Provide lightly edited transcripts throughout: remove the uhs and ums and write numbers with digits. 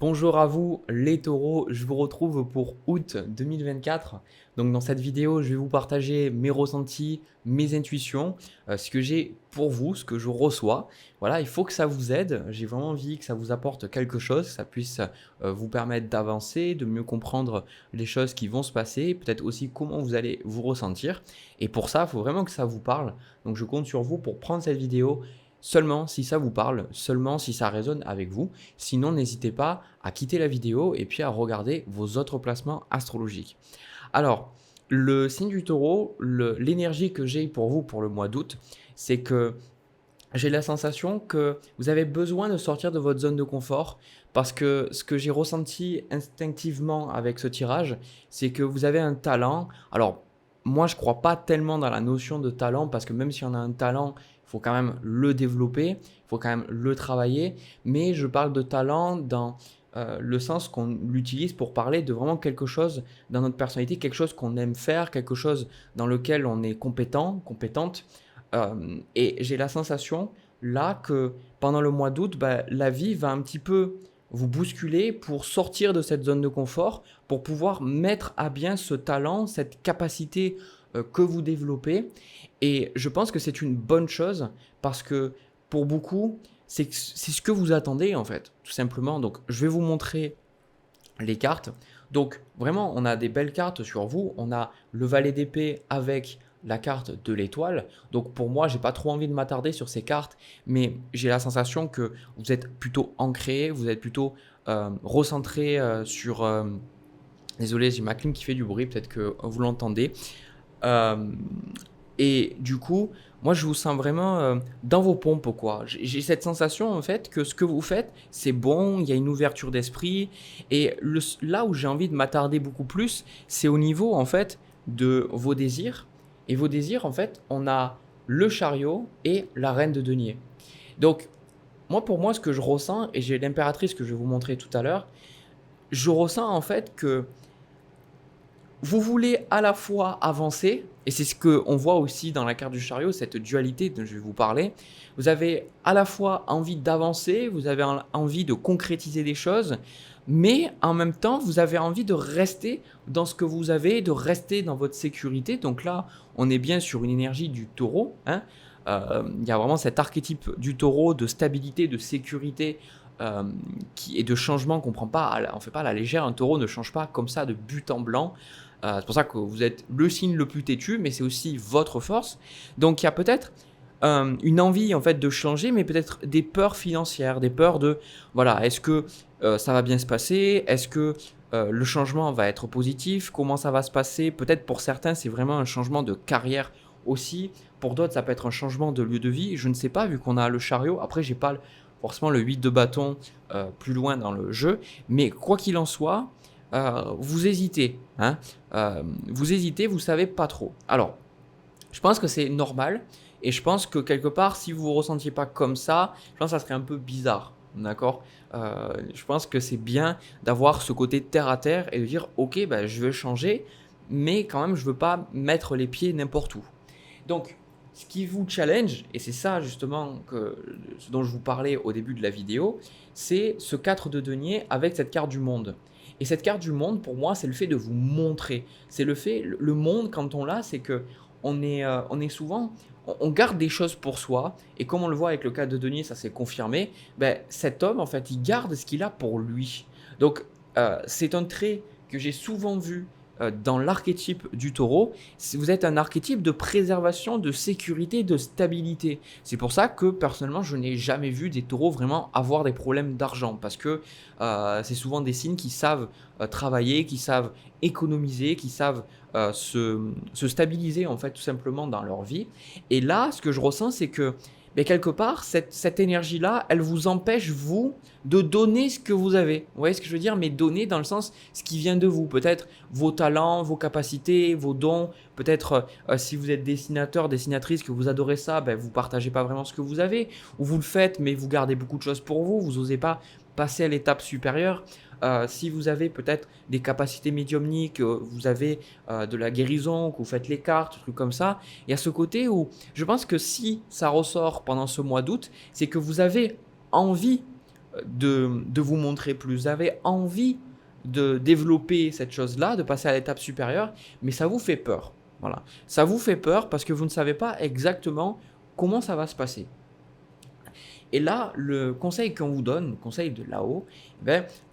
Bonjour à vous les taureaux, je vous retrouve pour août 2024. Donc dans cette vidéo, je vais vous partager mes ressentis, mes intuitions, ce que j'ai pour vous, ce que je reçois. Voilà, il faut que ça vous aide. J'ai vraiment envie que ça vous apporte quelque chose, que ça puisse vous permettre d'avancer, de mieux comprendre les choses qui vont se passer, peut-être aussi comment vous allez vous ressentir. Et pour ça, il faut vraiment que ça vous parle. Donc je compte sur vous pour prendre cette vidéo seulement si ça vous parle, seulement si ça résonne avec vous. Sinon, n'hésitez pas à quitter la vidéo et puis à regarder vos autres placements astrologiques. Alors, le signe du taureau, l'énergie que j'ai pour vous pour le mois d'août, c'est que j'ai la sensation que vous avez besoin de sortir de votre zone de confort parce que ce que j'ai ressenti instinctivement avec ce tirage, c'est que vous avez un talent. Alors, moi, je ne crois pas tellement dans la notion de talent parce que même si on a un talent, il faut quand même le développer, il faut quand même le travailler. Mais je parle de talent dans le sens qu'on l'utilise pour parler de vraiment quelque chose dans notre personnalité, quelque chose qu'on aime faire, quelque chose dans lequel on est compétent, compétente. Et j'ai la sensation là que pendant le mois d'août, bah, la vie va un petit peu vous bousculer pour sortir de cette zone de confort, pour pouvoir mettre à bien ce talent, cette capacité que vous développez. Et je pense que c'est une bonne chose parce que pour beaucoup, c'est ce que vous attendez en fait, tout simplement. Donc je vais vous montrer les cartes. Donc vraiment, on a des belles cartes sur vous. On a le valet d'épée avec la carte de l'étoile. Donc pour moi, j'ai pas trop envie de m'attarder sur ces cartes, mais j'ai la sensation que vous êtes plutôt ancré, vous êtes plutôt recentré sur... désolé, j'ai ma clim qui fait du bruit, peut-être que vous l'entendez. Euh, et du coup, moi, je vous sens vraiment dans vos pompes, quoi. J'ai cette sensation, en fait, que ce que vous faites, c'est bon, il y a une ouverture d'esprit. Et là où j'ai envie de m'attarder beaucoup plus, c'est au niveau, en fait, de vos désirs. Et vos désirs, en fait, on a le chariot et la reine de denier. Donc, moi, pour moi, ce que je ressens, et j'ai l'impératrice que je vais vous montrer tout à l'heure, je ressens, en fait, que vous voulez à la fois avancer, et c'est ce qu'on voit aussi dans la carte du chariot, cette dualité dont je vais vous parler. Vous avez à la fois envie d'avancer, vous avez envie de concrétiser des choses, mais en même temps, vous avez envie de rester dans ce que vous avez, de rester dans votre sécurité. Donc là, on est bien sur une énergie du taureau, hein. Il y a vraiment cet archétype du taureau de stabilité, de sécurité, euh, et de changement qu'on prend pas, on fait pas à la légère. Un taureau ne change pas comme ça de but en blanc. C'est pour ça que vous êtes le signe le plus têtu, mais c'est aussi votre force. Donc il y a peut-être une envie en fait de changer, mais peut-être des peurs financières, des peurs de voilà, est-ce que ça va bien se passer, est-ce que le changement va être positif, comment ça va se passer. Peut-être pour certains c'est vraiment un changement de carrière aussi, pour d'autres ça peut être un changement de lieu de vie, je ne sais pas vu qu'on a le chariot. Après j'ai pas forcément le 8 de bâton plus loin dans le jeu, mais quoi qu'il en soit, vous hésitez, hein, vous hésitez, vous savez pas trop. Alors, je pense que c'est normal et je pense que quelque part, si vous vous ressentiez pas comme ça, je pense que ça serait un peu bizarre, d'accord. Je pense que c'est bien d'avoir ce côté terre à terre et de dire, ok, bah, je veux changer, mais quand même, je veux pas mettre les pieds n'importe où. Donc, ce qui vous challenge, et c'est ça justement ce dont je vous parlais au début de la vidéo, c'est ce 4 de denier avec cette carte du monde. Et cette carte du monde, pour moi, c'est le fait de vous montrer. C'est le fait, le monde, quand on l'a, c'est que on est souvent, on garde des choses pour soi. Et comme on le voit avec le cas de denier, ça s'est confirmé. Ben, cet homme, en fait, il garde ce qu'il a pour lui. Donc, c'est un trait que j'ai souvent vu dans l'archétype du taureau. Vous êtes un archétype de préservation, de sécurité, de stabilité. C'est pour ça que personnellement, je n'ai jamais vu des taureaux vraiment avoir des problèmes d'argent parce que c'est souvent des signes qui savent travailler, qui savent économiser, qui savent se stabiliser en fait tout simplement dans leur vie. Et là, ce que je ressens, c'est que mais quelque part, cette énergie-là, elle vous empêche, vous, de donner ce que vous avez. Vous voyez ce que je veux dire? Mais donner dans le sens, ce qui vient de vous. Peut-être vos talents, vos capacités, vos dons. Peut-être si vous êtes dessinateur, dessinatrice, que vous adorez ça, ben, vous ne partagez pas vraiment ce que vous avez. Ou vous le faites, mais vous gardez beaucoup de choses pour vous. Vous n'osez pas passer à l'étape supérieure. Si vous avez peut-être des capacités médiumniques, vous avez de la guérison, que vous faites les cartes, trucs comme ça, il y a ce côté où je pense que si ça ressort pendant ce mois d'août, c'est que vous avez envie de vous montrer plus, vous avez envie de développer cette chose-là, de passer à l'étape supérieure, mais ça vous fait peur. Voilà. Ça vous fait peur parce que vous ne savez pas exactement comment ça va se passer. Et là, le conseil qu'on vous donne, le conseil de là-haut,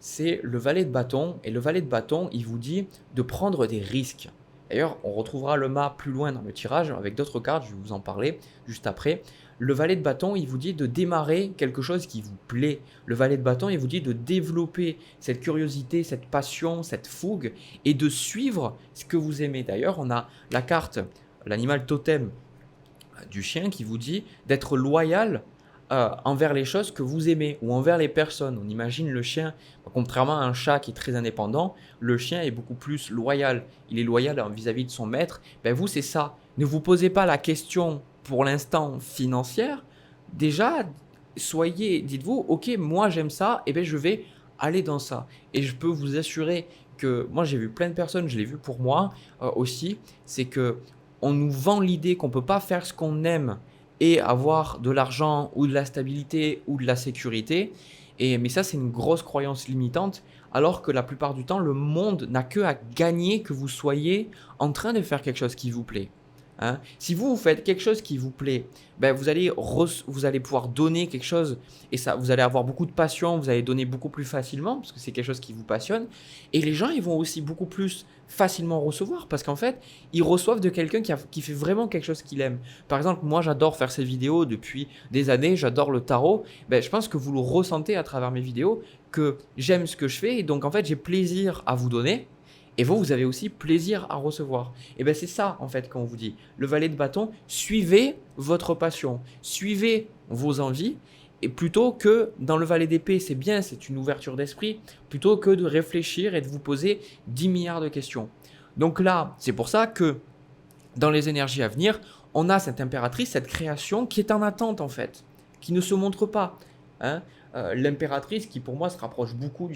c'est le valet de bâton. Et le valet de bâton, il vous dit de prendre des risques. D'ailleurs, on retrouvera le mât plus loin dans le tirage avec d'autres cartes, je vais vous en parler juste après. Le valet de bâton, il vous dit de démarrer quelque chose qui vous plaît. Le valet de bâton, il vous dit de développer cette curiosité, cette passion, cette fougue et de suivre ce que vous aimez. D'ailleurs, on a la carte, l'animal totem du chien qui vous dit d'être loyal envers les choses que vous aimez ou envers les personnes. On imagine le chien, contrairement à un chat qui est très indépendant, le chien est beaucoup plus loyal. Il est loyal vis-à-vis de son maître. Vous, c'est ça. Ne vous posez pas la question pour l'instant financière. Déjà, dites-vous, ok, moi j'aime ça, et je vais aller dans ça. Et je peux vous assurer que moi j'ai vu plein de personnes, je l'ai vu pour moi aussi, c'est que on nous vend l'idée qu'on ne peut pas faire ce qu'on aime et avoir de l'argent ou de la stabilité ou de la sécurité. Mais ça, c'est une grosse croyance limitante, alors que la plupart du temps, le monde n'a que à gagner que vous soyez en train de faire quelque chose qui vous plaît. Hein? Si vous faites quelque chose qui vous plaît, vous allez pouvoir donner quelque chose et ça, vous allez avoir beaucoup de passion, vous allez donner beaucoup plus facilement parce que c'est quelque chose qui vous passionne. Et les gens, ils vont aussi beaucoup plus facilement recevoir parce qu'en fait, ils reçoivent de quelqu'un qui fait vraiment quelque chose qu'il aime. Par exemple, moi, j'adore faire ces vidéos depuis des années, j'adore le tarot. Je pense que vous le ressentez à travers mes vidéos, que j'aime ce que je fais et donc en fait, j'ai plaisir à vous donner. Et vous avez aussi plaisir à recevoir. Et c'est ça, en fait, qu'on vous dit. Le valet de bâton, suivez votre passion, suivez vos envies, et plutôt que dans le valet d'épée, c'est bien, c'est une ouverture d'esprit, plutôt que de réfléchir et de vous poser 10 milliards de questions. Donc là, c'est pour ça que dans les énergies à venir, on a cette impératrice, cette création qui est en attente, en fait, qui ne se montre pas. Hein. L'impératrice qui pour moi se rapproche beaucoup du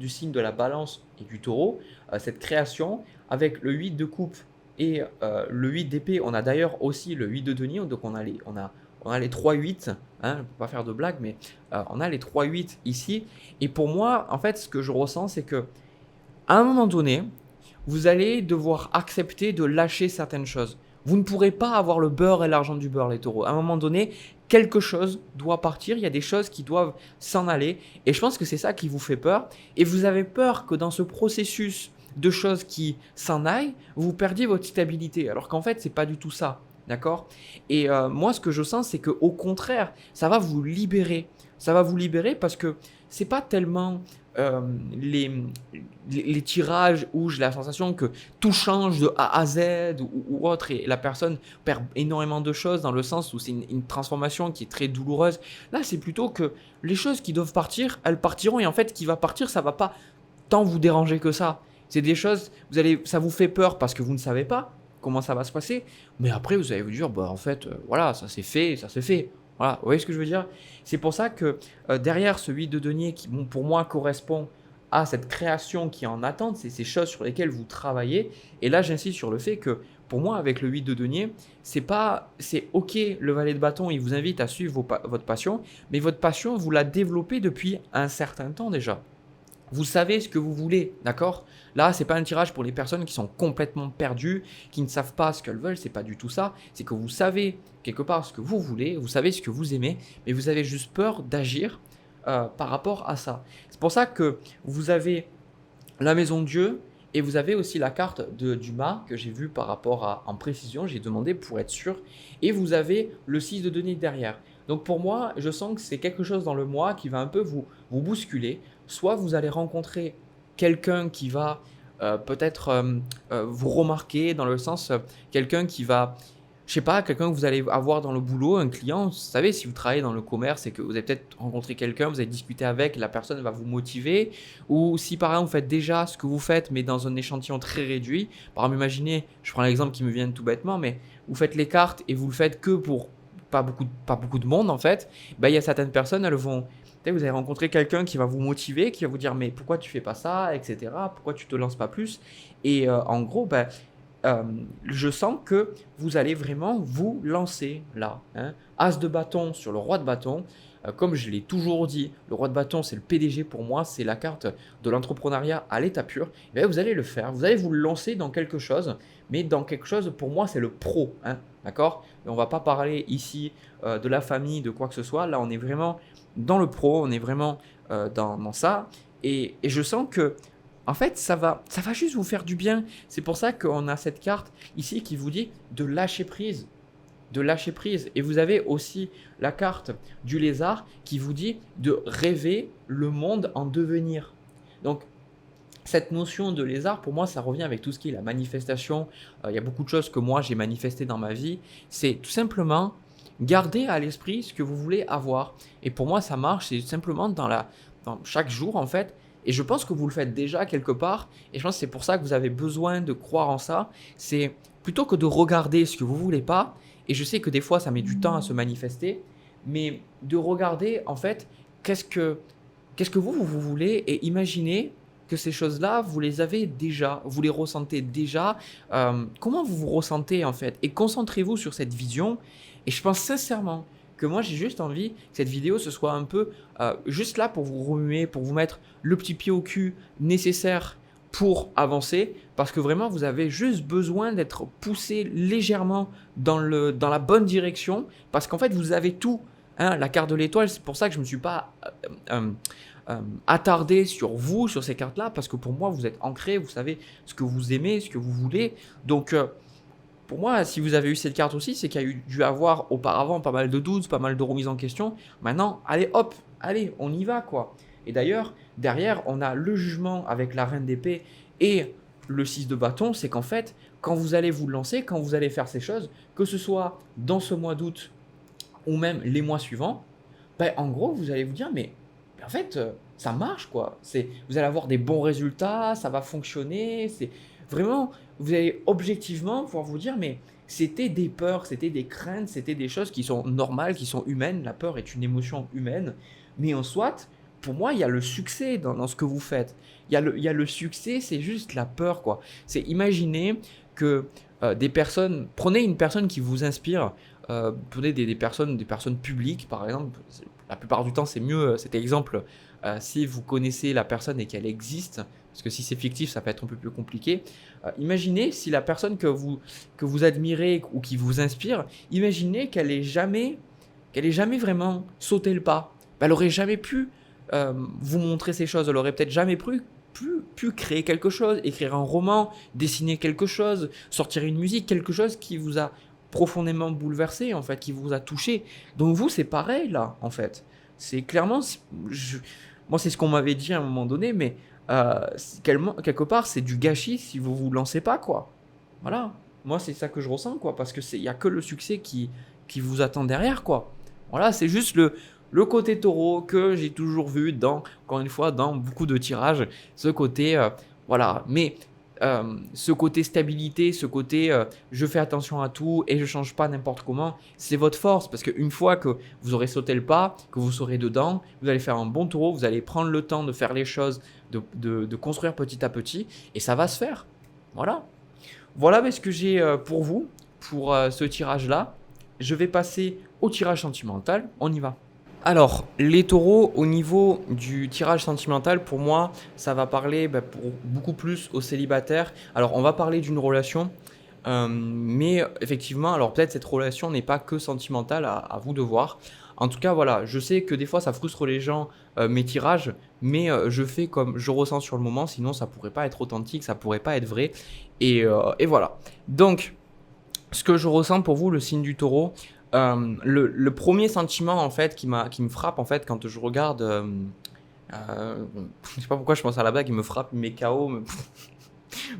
signe de la balance et du taureau, cette création avec le 8 de coupe et le 8 d'épée. On a d'ailleurs aussi le 8 de denier, donc on a les 3 8, hein, on ne peut pas faire de blague, mais on a les 3 8 ici. Et pour moi, en fait, ce que je ressens, c'est que à un moment donné, vous allez devoir accepter de lâcher certaines choses. Vous ne pourrez pas avoir le beurre et l'argent du beurre, les taureaux. À un moment donné, quelque chose doit partir. Il y a des choses qui doivent s'en aller. Et je pense que c'est ça qui vous fait peur. Et vous avez peur que dans ce processus de choses qui s'en aillent, vous perdiez votre stabilité. Alors qu'en fait, ce n'est pas du tout ça. D'accord ? Et moi, ce que je sens, c'est qu'au contraire, ça va vous libérer. Ça va vous libérer parce que ce n'est pas tellement les tirages où j'ai la sensation que tout change de A à Z ou autre et la personne perd énormément de choses dans le sens où c'est une transformation qui est très douloureuse. Là, c'est plutôt que les choses qui doivent partir, elles partiront et en fait, ce qui va partir, ça ne va pas tant vous déranger que ça. C'est des choses, ça vous fait peur parce que vous ne savez pas comment ça va se passer, mais après, vous allez vous dire, en fait, voilà, ça s'est fait, ça s'est fait. Voilà, vous voyez ce que je veux dire? C'est pour ça que derrière ce 8 de denier qui, pour moi, correspond à cette création qui est en attente, c'est ces choses sur lesquelles vous travaillez. Et là, j'insiste sur le fait que pour moi, avec le 8 de denier, c'est ok, le valet de bâton, il vous invite à suivre votre passion, mais votre passion, vous la développez depuis un certain temps déjà. Vous savez ce que vous voulez, d'accord? Là, ce n'est pas un tirage pour les personnes qui sont complètement perdues, qui ne savent pas ce qu'elles veulent, c'est pas du tout ça. C'est que vous savez quelque part ce que vous voulez, vous savez ce que vous aimez, mais vous avez juste peur d'agir par rapport à ça. C'est pour ça que vous avez la maison de Dieu et vous avez aussi la carte du mât que j'ai vue par rapport en précision, j'ai demandé pour être sûr, et vous avez le 6 de denier derrière. Donc pour moi, je sens que c'est quelque chose dans le mois qui va un peu vous bousculer. Soit vous allez rencontrer quelqu'un qui va peut-être vous remarquer dans le sens, quelqu'un qui va, je sais pas, quelqu'un que vous allez avoir dans le boulot, un client. Vous savez, si vous travaillez dans le commerce et que vous avez peut-être rencontré quelqu'un, vous avez discuté avec, la personne va vous motiver. Ou si par exemple vous faites déjà ce que vous faites, mais dans un échantillon très réduit. Par exemple, imaginez, je prends l'exemple qui me vient tout bêtement, mais vous faites les cartes et vous le faites que pour pas beaucoup de monde en fait. Il y a certaines personnes, elles vont... Vous allez rencontrer quelqu'un qui va vous motiver, qui va vous dire mais pourquoi tu fais pas ça, etc. Pourquoi tu te lances pas plus? Et en gros, je sens que vous allez vraiment vous lancer là. Hein. As de bâton sur le roi de bâton. comme je l'ai toujours dit, le roi de bâton, c'est le PDG pour moi, c'est la carte de l'entrepreneuriat à l'état pur. Et bien, vous allez le faire, vous allez vous lancer dans quelque chose, mais dans quelque chose, pour moi, c'est le pro, hein, d'accord? Et on ne va pas parler ici de la famille, de quoi que ce soit. Là, on est vraiment dans le pro, on est vraiment dans ça. Et je sens que, en fait, ça va juste vous faire du bien. C'est pour ça qu'on a cette carte ici qui vous dit de lâcher prise. De lâcher prise. Et vous avez aussi la carte du lézard qui vous dit de rêver le monde en devenir. Donc, cette notion de lézard, pour moi, ça revient avec tout ce qui est la manifestation. Il y a beaucoup de choses que moi, j'ai manifestées dans ma vie. C'est tout simplement garder à l'esprit ce que vous voulez avoir. Et pour moi, ça marche. C'est simplement dans chaque jour, en fait. Et je pense que vous le faites déjà quelque part. Et je pense que c'est pour ça que vous avez besoin de croire en ça. C'est plutôt que de regarder ce que vous voulez pas. Et je sais que des fois, ça met du temps à se manifester. Mais de regarder, en fait, qu'est-ce que vous voulez et imaginez que ces choses-là, vous les avez déjà, vous les ressentez déjà. Comment vous vous ressentez en fait? Et concentrez-vous sur cette vision. Et je pense sincèrement que moi, j'ai juste envie que cette vidéo, ce soit un peu juste là pour vous remuer, pour vous mettre le petit pied au cul nécessaire pour avancer. Parce que vraiment, vous avez juste besoin d'être poussé légèrement dans la bonne direction. Parce qu'en fait, vous avez tout. Hein, la carte de l'étoile, c'est pour ça que je ne me suis pas attardé sur vous, sur ces cartes-là, parce que pour moi, vous êtes ancré, vous savez ce que vous aimez, ce que vous voulez. Donc, pour moi, si vous avez eu cette carte aussi, c'est qu'il y a dû avoir auparavant pas mal de doutes, pas mal de remises en question. Maintenant, allez, hop, allez, on y va, quoi. Et d'ailleurs, derrière, on a le jugement avec la reine d'épée et le 6 de bâton. C'est qu'en fait, quand vous allez vous lancer, quand vous allez faire ces choses, que ce soit dans ce mois d'août ou même les mois suivants, ben, en gros, vous allez vous dire, mais en fait, ça marche, quoi. Vous allez avoir des bons résultats, ça va fonctionner. C'est vraiment, vous allez objectivement pouvoir vous dire, mais c'était des peurs, c'était des craintes, c'était des choses qui sont normales, qui sont humaines. La peur est une émotion humaine. Mais en soit, pour moi, il y a le succès dans ce que vous faites. Il y a le succès, c'est juste la peur, quoi. C'est imaginer que prenez une personne qui vous inspire, prenez des personnes publiques, par exemple. La plupart du temps, c'est mieux cet exemple si vous connaissez la personne et qu'elle existe, parce que si c'est fictif, ça peut être un peu plus compliqué. Imaginez si la personne que vous admirez ou qui vous inspire, imaginez qu'elle ait jamais vraiment sauté le pas. Elle n'aurait jamais pu vous montrer ces choses, elle aurait peut-être jamais pu créer quelque chose, écrire un roman, dessiner quelque chose, sortir une musique, quelque chose qui vous a profondément bouleversé, en fait, qui vous a touché. Donc vous, c'est pareil, là, en fait. C'est clairement... Moi, c'est ce qu'on m'avait dit à un moment donné, mais quelque part, c'est du gâchis si vous vous lancez pas, quoi. Voilà. Moi, c'est ça que je ressens, quoi, parce que il y a que le succès qui vous attend derrière, quoi. Voilà, c'est juste le côté taureau que j'ai toujours vu encore une fois, dans beaucoup de tirages. Ce côté, voilà. Mais ce côté stabilité, ce côté je fais attention à tout et je change pas n'importe comment, c'est votre force. Parce qu'une fois que vous aurez sauté le pas, que vous serez dedans, vous allez faire un bon taureau, vous allez prendre le temps de faire les choses, de construire petit à petit et ça va se faire. Voilà. Voilà ce que j'ai pour vous, pour ce tirage-là. Je vais passer au tirage sentimental. On y va. Alors, les taureaux, au niveau du tirage sentimental, pour moi, ça va parler pour beaucoup plus aux célibataires. Alors, on va parler d'une relation, mais effectivement, alors peut-être cette relation n'est pas que sentimentale, à vous de voir. En tout cas, voilà, je sais que des fois, ça frustre les gens, mes tirages, mais je fais comme je ressens sur le moment, sinon ça pourrait pas être authentique, ça pourrait pas être vrai. Et voilà. Donc, ce que je ressens pour vous, le signe du taureau, le premier sentiment en fait qui me frappe en fait quand je regarde, je sais pas pourquoi je pense à la blague, il me frappe, il met KO.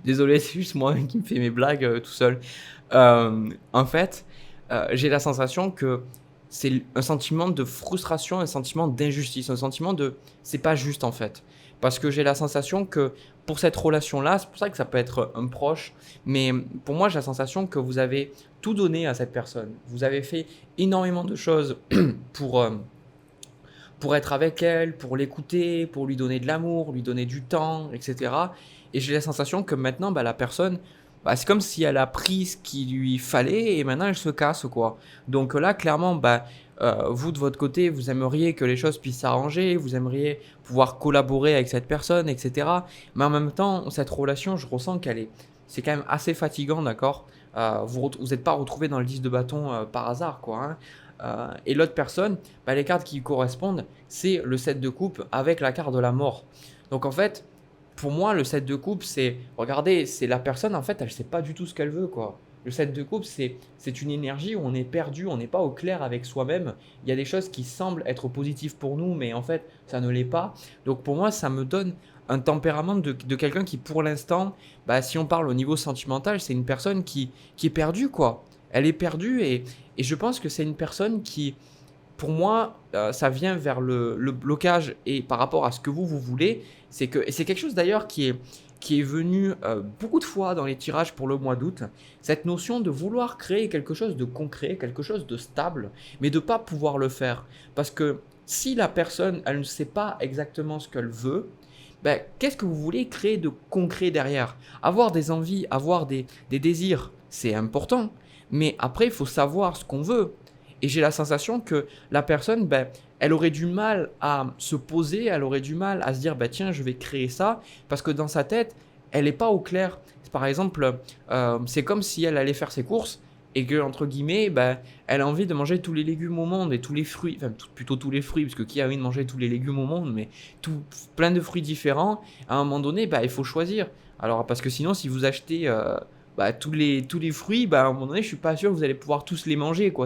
Désolé, c'est juste moi qui me fais mes blagues tout seul. En fait, j'ai la sensation que c'est un sentiment de frustration, un sentiment d'injustice, un sentiment de c'est pas juste en fait. Parce que j'ai la sensation que pour cette relation-là, c'est pour ça que ça peut être un proche, mais pour moi, j'ai la sensation que vous avez tout donné à cette personne. Vous avez fait énormément de choses pour être avec elle, pour l'écouter, pour lui donner de l'amour, lui donner du temps, etc. Et j'ai la sensation que maintenant, la personne, c'est comme si elle a pris ce qu'il lui fallait et maintenant elle se casse, quoi. Donc là, clairement, vous de votre côté, vous aimeriez que les choses puissent s'arranger, vous aimeriez pouvoir collaborer avec cette personne, etc. Mais en même temps, cette relation, je ressens c'est quand même assez fatigant, d'accord? Vous n'êtes pas retrouvé dans le 10 de bâton par hasard, quoi, hein. Et l'autre personne, bah, les cartes qui lui correspondent, c'est le 7 de coupe avec la carte de la mort. Donc en fait, pour moi, le 7 de coupe, regardez, c'est la personne, en fait, elle ne sait pas du tout ce qu'elle veut, quoi. Le 7 de coupe, c'est une énergie où on est perdu, on n'est pas au clair avec soi-même. Il y a des choses qui semblent être positives pour nous, mais en fait, ça ne l'est pas. Donc pour moi, ça me donne un tempérament de quelqu'un qui, pour l'instant, bah, si on parle au niveau sentimental, c'est une personne qui est perdue, quoi. Elle est perdue et je pense que c'est une personne qui, pour moi, ça vient vers le blocage et par rapport à ce que vous voulez. Et c'est quelque chose d'ailleurs qui est venu beaucoup de fois dans les tirages pour le mois d'août. Cette notion de vouloir créer quelque chose de concret, quelque chose de stable, mais de ne pas pouvoir le faire. Parce que si la personne, elle ne sait pas exactement ce qu'elle veut, ben, qu'est-ce que vous voulez créer de concret derrière? Avoir des envies, avoir des désirs, c'est important. Mais après, il faut savoir ce qu'on veut. Et j'ai la sensation que la personne, ben, elle aurait du mal à se poser, elle aurait du mal à se dire, bah, tiens, je vais créer ça, parce que dans sa tête, elle n'est pas au clair. Par exemple, c'est comme si elle allait faire ses courses et que, entre guillemets, bah, elle a envie de manger tous les légumes au monde et tous les fruits, enfin plutôt tous les fruits, parce que qui a envie de manger tous les légumes au monde, mais plein de fruits différents, à un moment donné, bah, il faut choisir. Alors, parce que sinon, si vous achetez bah, tous les fruits, bah, à un moment donné, je suis pas sûr que vous allez pouvoir tous les manger, quoi,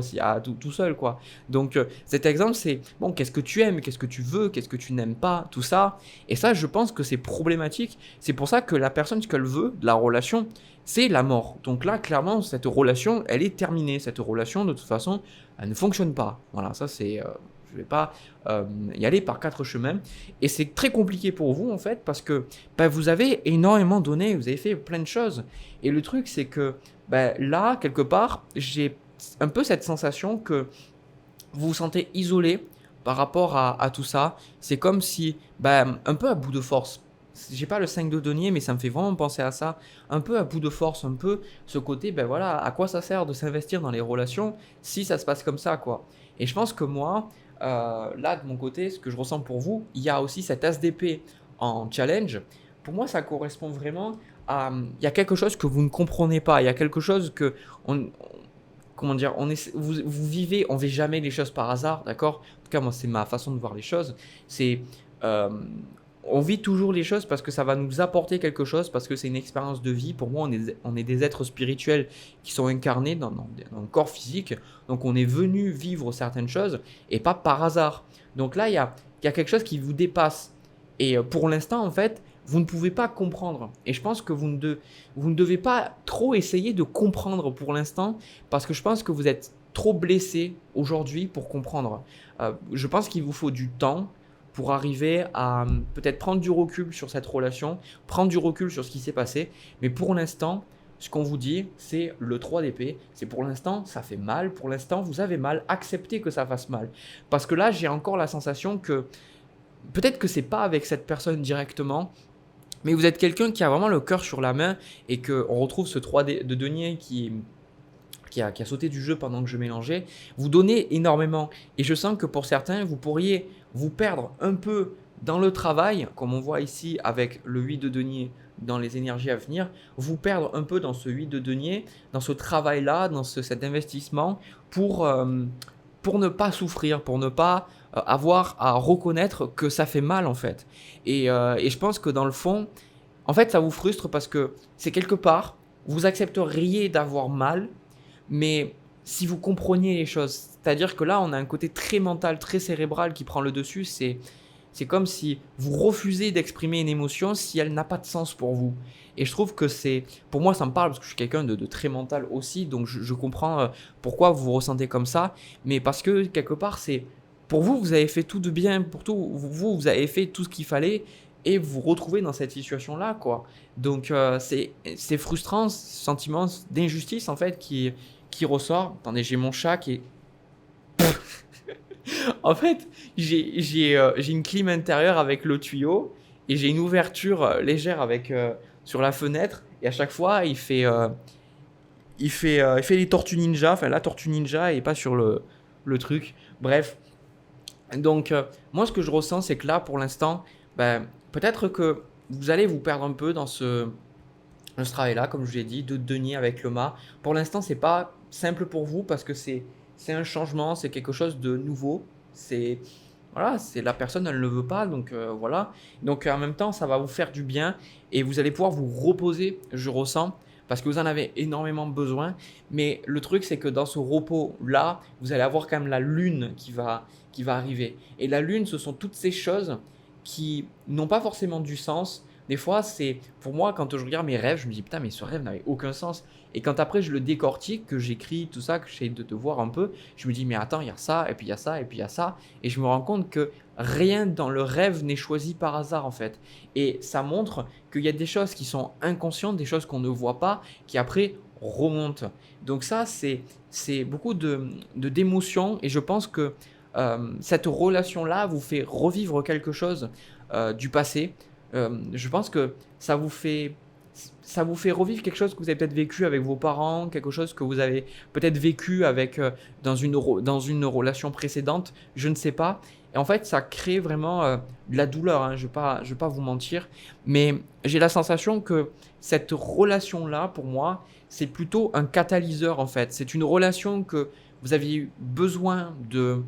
tout seul, quoi. Donc, cet exemple, c'est, bon, qu'est-ce que tu aimes, qu'est-ce que tu veux, qu'est-ce que tu n'aimes pas, tout ça. Et ça, je pense que c'est problématique. C'est pour ça que la personne, ce qu'elle veut de la relation, c'est la mort. Donc là, clairement, cette relation, elle est terminée. Cette relation, de toute façon, elle ne fonctionne pas. Voilà, ça, je vais pas y aller par quatre chemins. Et c'est très compliqué pour vous, en fait, parce que bah, vous avez énormément donné, vous avez fait plein de choses. Et le truc, c'est que bah, là, quelque part, j'ai un peu cette sensation que vous vous sentez isolé par rapport à tout ça. C'est comme si, bah, un peu à bout de force. J'ai pas le 5 de denier, mais ça me fait vraiment penser à ça. Un peu à bout de force, un peu ce côté, ben voilà, à quoi ça sert de s'investir dans les relations si ça se passe comme ça, quoi. Et je pense que moi, là, de mon côté, ce que je ressens pour vous, il y a aussi cet as d'épée en challenge. Pour moi, ça correspond vraiment à. Il y a quelque chose que vous ne comprenez pas. Il y a quelque chose que. Comment dire, vous vivez, on ne vit jamais les choses par hasard, d'accord? En tout cas, moi, c'est ma façon de voir les choses. C'est. euh, on vit toujours les choses parce que ça va nous apporter quelque chose, parce que c'est une expérience de vie. Pour moi, on est des êtres spirituels qui sont incarnés dans un corps physique. Donc, on est venu vivre certaines choses et pas par hasard. Donc là, il y a quelque chose qui vous dépasse. Et pour l'instant, en fait, vous ne pouvez pas comprendre. Et je pense que vous ne devez pas trop essayer de comprendre pour l'instant, parce que je pense que vous êtes trop blessé aujourd'hui pour comprendre. Je pense qu'il vous faut du temps pour arriver à peut-être prendre du recul sur cette relation, prendre du recul sur ce qui s'est passé. Mais pour l'instant, ce qu'on vous dit, c'est le 3 d'épée. C'est pour l'instant, ça fait mal. Pour l'instant, vous avez mal. Acceptez que ça fasse mal. Parce que là, j'ai encore la sensation que peut-être que c'est pas avec cette personne directement, mais vous êtes quelqu'un qui a vraiment le cœur sur la main et qu'on retrouve ce 3 de denier qui a sauté du jeu pendant que je mélangeais. Vous donnez énormément. Et je sens que pour certains, vous pourriez vous perdre un peu dans le travail, comme on voit ici avec le 8 de denier dans les énergies à venir, vous perdre un peu dans ce 8 de denier, dans ce travail-là, dans cet investissement pour ne pas souffrir, pour ne pas avoir à reconnaître que ça fait mal en fait. Et je pense que dans le fond, en fait, ça vous frustre parce que c'est quelque part, vous accepteriez d'avoir mal, mais si vous compreniez les choses, c'est-à-dire que là, on a un côté très mental, très cérébral qui prend le dessus, c'est comme si vous refusez d'exprimer une émotion si elle n'a pas de sens pour vous. Et je trouve que pour moi, ça me parle parce que je suis quelqu'un de très mental aussi, donc je comprends pourquoi vous vous ressentez comme ça, mais parce que quelque part, pour vous, vous avez fait tout de bien, pour tout, vous avez fait tout ce qu'il fallait et vous vous retrouvez dans cette situation-là, quoi. Donc c'est frustrant, ce sentiment d'injustice en fait qui ressort. Attendez, j'ai mon chat qui est. En fait, j'ai une clim intérieure avec le tuyau et j'ai une ouverture légère sur la fenêtre. Et à chaque fois, il fait les tortues ninja. Enfin, la tortue ninja et pas sur le truc. Bref, donc moi ce que je ressens, c'est que là pour l'instant, ben, peut-être que vous allez vous perdre un peu dans ce travail-là, comme je l'ai dit, de denier avec le mât. Pour l'instant, c'est pas simple pour vous parce que c'est un changement, c'est quelque chose de nouveau. C'est voilà, c'est la personne, elle ne le veut pas, donc voilà. Donc en même temps, ça va vous faire du bien et vous allez pouvoir vous reposer, je ressens, parce que vous en avez énormément besoin. Mais le truc, c'est que dans ce repos-là, vous allez avoir quand même la lune qui va arriver. Et la lune, ce sont toutes ces choses qui n'ont pas forcément du sens. Des fois, c'est pour moi, quand je regarde mes rêves, je me dis putain, mais ce rêve n'avait aucun sens. Et quand après je le décortique, que j'écris tout ça, que j'essaie de te voir un peu, je me dis mais attends, il y a ça, et puis il y a ça, et puis il y a ça. Et je me rends compte que rien dans le rêve n'est choisi par hasard en fait. Et ça montre qu'il y a des choses qui sont inconscientes, des choses qu'on ne voit pas, qui après remontent. Donc ça, c'est beaucoup d'émotions et je pense que cette relation-là vous fait revivre quelque chose du passé. Je pense que ça vous fait revivre quelque chose que vous avez peut-être vécu avec vos parents, quelque chose que vous avez peut-être vécu avec, dans une relation précédente, je ne sais pas. Et en fait, ça crée vraiment de la douleur, hein, je ne vais pas vous mentir. Mais j'ai la sensation que cette relation-là, pour moi, c'est plutôt un catalyseur en fait. C'est une relation que vous aviez eu besoin de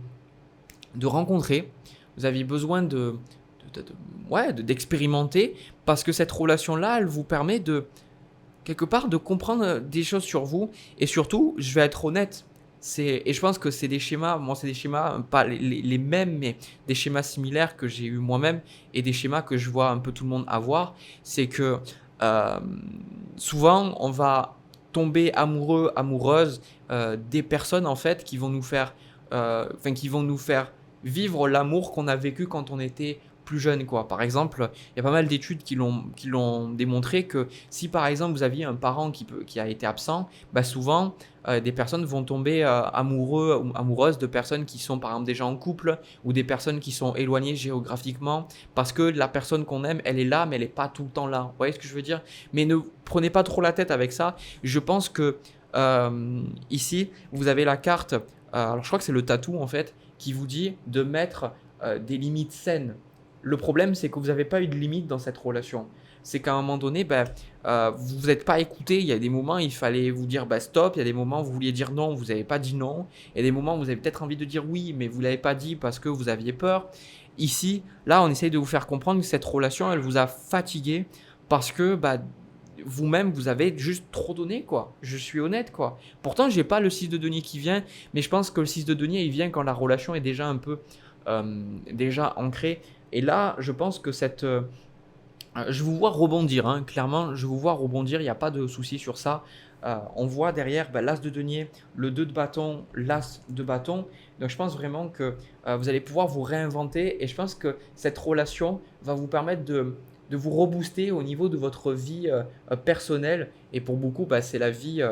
rencontrer, vous aviez besoin ouais, d'expérimenter parce que cette relation-là, elle vous permet de, quelque part, de comprendre des choses sur vous et surtout, je vais être honnête, et je pense que c'est des schémas, moi c'est des schémas, pas les mêmes, mais des schémas similaires que j'ai eu moi-même et des schémas que je vois un peu tout le monde avoir, c'est que euh, souvent on va tomber amoureux, amoureuse des personnes en fait qui vont nous faire, qui vont nous faire vivre l'amour qu'on a vécu quand on était plus jeune quoi. Par exemple, il y a pas mal d'études qui l'ont démontré que si par exemple vous aviez un parent qui a été absent, bah souvent des personnes vont tomber amoureux ou amoureuses de personnes qui sont par exemple déjà en couple ou des personnes qui sont éloignées géographiquement parce que la personne qu'on aime, elle est là mais elle n'est pas tout le temps là. Vous voyez ce que je veux dire? Mais ne prenez pas trop la tête avec ça. Je pense que ici, vous avez la carte, alors je crois que c'est le tatou en fait, qui vous dit de mettre des limites saines. Le problème, c'est que vous n'avez pas eu de limite dans cette relation. C'est qu'à un moment donné, ben, vous vous êtes pas écouté. Il y a des moments, il fallait vous dire bah, stop. Il y a des moments où vous vouliez dire non, vous n'avez pas dit non. Il y a des moments où vous avez peut-être envie de dire oui, mais vous ne l'avez pas dit parce que vous aviez peur. Ici, là, on essaye de vous faire comprendre que cette relation, elle vous a fatigué parce que bah, vous-même, vous avez juste trop donné, quoi. Je suis honnête, quoi. Pourtant, j'ai pas le 6 de denier qui vient, mais je pense que le 6 de denier, il vient quand la relation est déjà un peu déjà ancrée. Et là, je pense que je vous vois rebondir, hein, clairement, je vous vois rebondir, il n'y a pas de souci sur ça. On voit derrière l'as de denier, le 2 de bâton, l'as de bâton. Donc je pense vraiment que vous allez pouvoir vous réinventer et je pense que cette relation va vous permettre de vous rebooster au niveau de votre vie personnelle. Et pour beaucoup, c'est la vie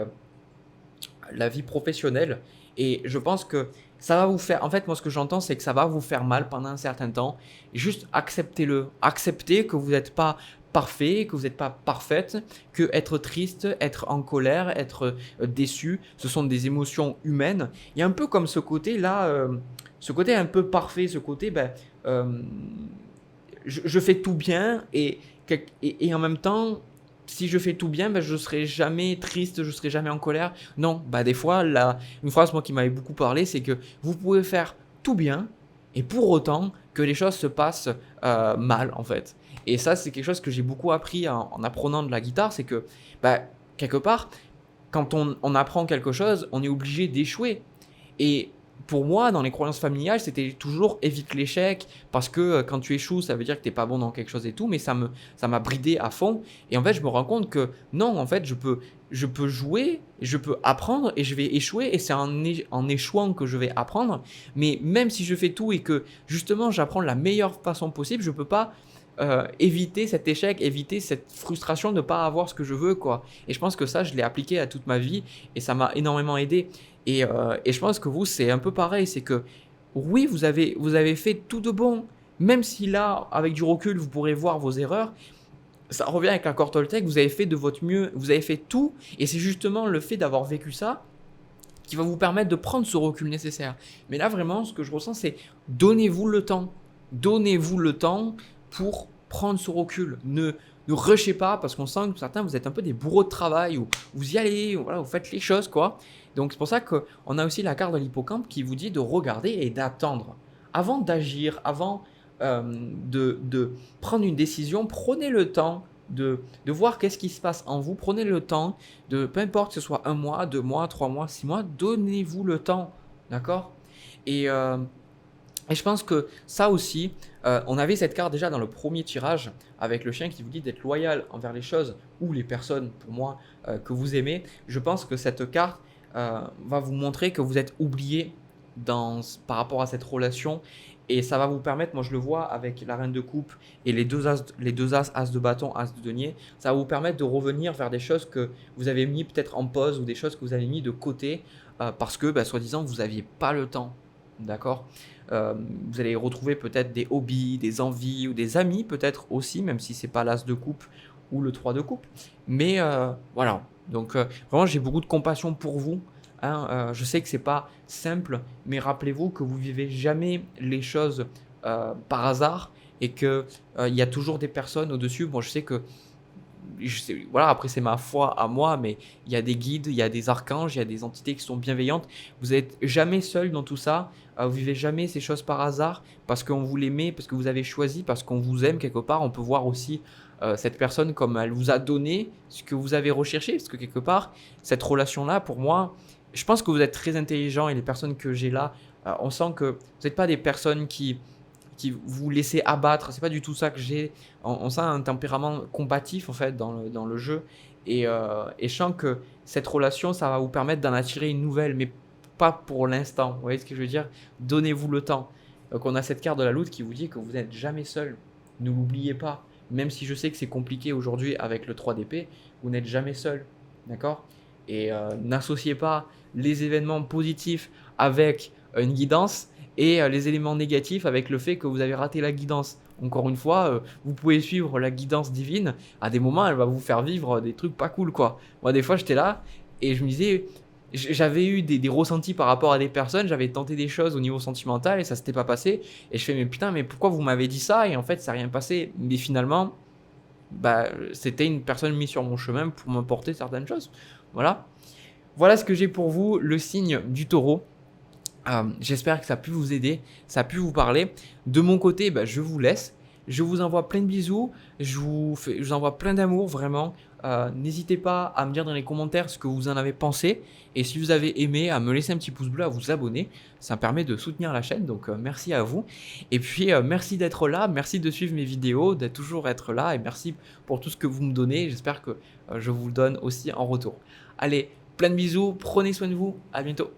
professionnelle. Et je pense que ça va vous faire. En fait, moi, ce que j'entends, c'est que ça va vous faire mal pendant un certain temps. Juste acceptez-le. Acceptez que vous n'êtes pas parfait, que vous n'êtes pas parfaite, que être triste, être en colère, être déçu, ce sont des émotions humaines. Il y a un peu comme ce côté-là, ce côté un peu parfait, ce côté, euh, je fais tout bien et en même temps, si je fais tout bien, je ne serai jamais triste, je ne serai jamais en colère. Non, des fois, une phrase moi qui m'avait beaucoup parlé, c'est que vous pouvez faire tout bien et pour autant que les choses se passent mal en fait. Et ça, c'est quelque chose que j'ai beaucoup appris en apprenant de la guitare, c'est que quelque part, quand on apprend quelque chose, on est obligé d'échouer. Et pour moi, dans les croyances familiales, c'était toujours évite l'échec parce que quand tu échoues, ça veut dire que tu n'es pas bon dans quelque chose et tout, mais ça m'a bridé à fond. Et en fait, je me rends compte que non, en fait, je peux jouer, je peux apprendre et je vais échouer et c'est en échouant que je vais apprendre. Mais même si je fais tout et que justement j'apprends de la meilleure façon possible, je ne peux pas éviter cet échec, éviter cette frustration de ne pas avoir ce que je veux, quoi. Et je pense que ça, je l'ai appliqué à toute ma vie et ça m'a énormément aidé. Et je pense que vous, c'est un peu pareil, c'est que oui, vous avez fait tout de bon, même si là, avec du recul, vous pourrez voir vos erreurs. Ça revient avec l'accord Toltec, vous avez fait de votre mieux, vous avez fait tout, et c'est justement le fait d'avoir vécu ça qui va vous permettre de prendre ce recul nécessaire. Mais là, vraiment, ce que je ressens, c'est donnez-vous le temps. Donnez-vous le temps pour prendre ce recul. Ne rushez pas parce qu'on sent que certains, vous êtes un peu des bourreaux de travail ou vous y allez, voilà, vous faites les choses, quoi. Donc, c'est pour ça qu'on a aussi la carte de l'hippocampe qui vous dit de regarder et d'attendre. Avant d'agir, avant de prendre une décision, prenez le temps de voir qu'est-ce qui se passe en vous. Prenez le temps peu importe que ce soit 1 mois, 2 mois, 3 mois, 6 mois, donnez-vous le temps. D'accord? Et je pense que ça aussi, on avait cette carte déjà dans le premier tirage avec le chien qui vous dit d'être loyal envers les choses ou les personnes, pour moi, que vous aimez. Je pense que cette carte va vous montrer que vous êtes oublié par rapport à cette relation et ça va vous permettre, moi je le vois avec la reine de coupe et les deux as, as de bâton, as de denier, ça va vous permettre de revenir vers des choses que vous avez mis peut-être en pause ou des choses que vous avez mis de côté parce que, soi-disant, vous n'aviez pas le temps. D'accord? Vous allez retrouver peut-être des hobbies, des envies ou des amis peut-être aussi, même si c'est pas l'as de coupe ou le 3 de coupe. Mais voilà. Donc vraiment, j'ai beaucoup de compassion pour vous. Hein. Je sais que c'est pas simple, mais rappelez-vous que vous vivez jamais les choses par hasard et que il y a toujours des personnes au-dessus. Bon, je sais que voilà, après c'est ma foi à moi, mais il y a des guides, il y a des archanges, il y a des entités qui sont bienveillantes. Vous n'êtes jamais seul dans tout ça. Vous vivez jamais ces choses par hasard parce qu'on vous l'aimait, parce que vous avez choisi, parce qu'on vous aime quelque part. On peut voir aussi cette personne comme elle vous a donné ce que vous avez recherché, parce que quelque part, cette relation-là, pour moi, je pense que vous êtes très intelligent et les personnes que j'ai là, on sent que vous n'êtes pas des personnes qui vous laissez abattre. C'est pas du tout ça que j'ai. On sent un tempérament combatif en fait dans le jeu. Et je sens que cette relation, ça va vous permettre d'en attirer une nouvelle, mais pas pour l'instant. Vous voyez ce que je veux dire? Donnez-vous le temps. Donc on a cette carte de la loutre qui vous dit que vous n'êtes jamais seul. Ne l'oubliez pas. Même si je sais que c'est compliqué aujourd'hui avec le 3 d'épée, vous n'êtes jamais seul. D'accord? Et n'associez pas les événements positifs avec une guidance et les éléments négatifs avec le fait que vous avez raté la guidance. Encore une fois, vous pouvez suivre la guidance divine. À des moments, elle va vous faire vivre des trucs pas cool, quoi. Moi, des fois, j'étais là et je me disais, j'avais eu des ressentis par rapport à des personnes, j'avais tenté des choses au niveau sentimental et ça s'était pas passé. Et je fais, mais putain, mais pourquoi vous m'avez dit ça? Et en fait, ça n'a rien passé. Mais finalement, c'était une personne mise sur mon chemin pour m'apporter certaines choses. Voilà. Voilà ce que j'ai pour vous, le signe du taureau. J'espère que ça a pu vous aider, ça a pu vous parler. De mon côté, je vous laisse. Je vous envoie plein de bisous. Je vous envoie plein d'amour, vraiment. N'hésitez pas à me dire dans les commentaires ce que vous en avez pensé. Et si vous avez aimé, à me laisser un petit pouce bleu, à vous abonner. Ça me permet de soutenir la chaîne. Donc merci à vous. Et puis merci d'être là. Merci de suivre mes vidéos, d'être toujours être là. Et merci pour tout ce que vous me donnez. J'espère que je vous le donne aussi en retour. Allez, plein de bisous. Prenez soin de vous. À bientôt.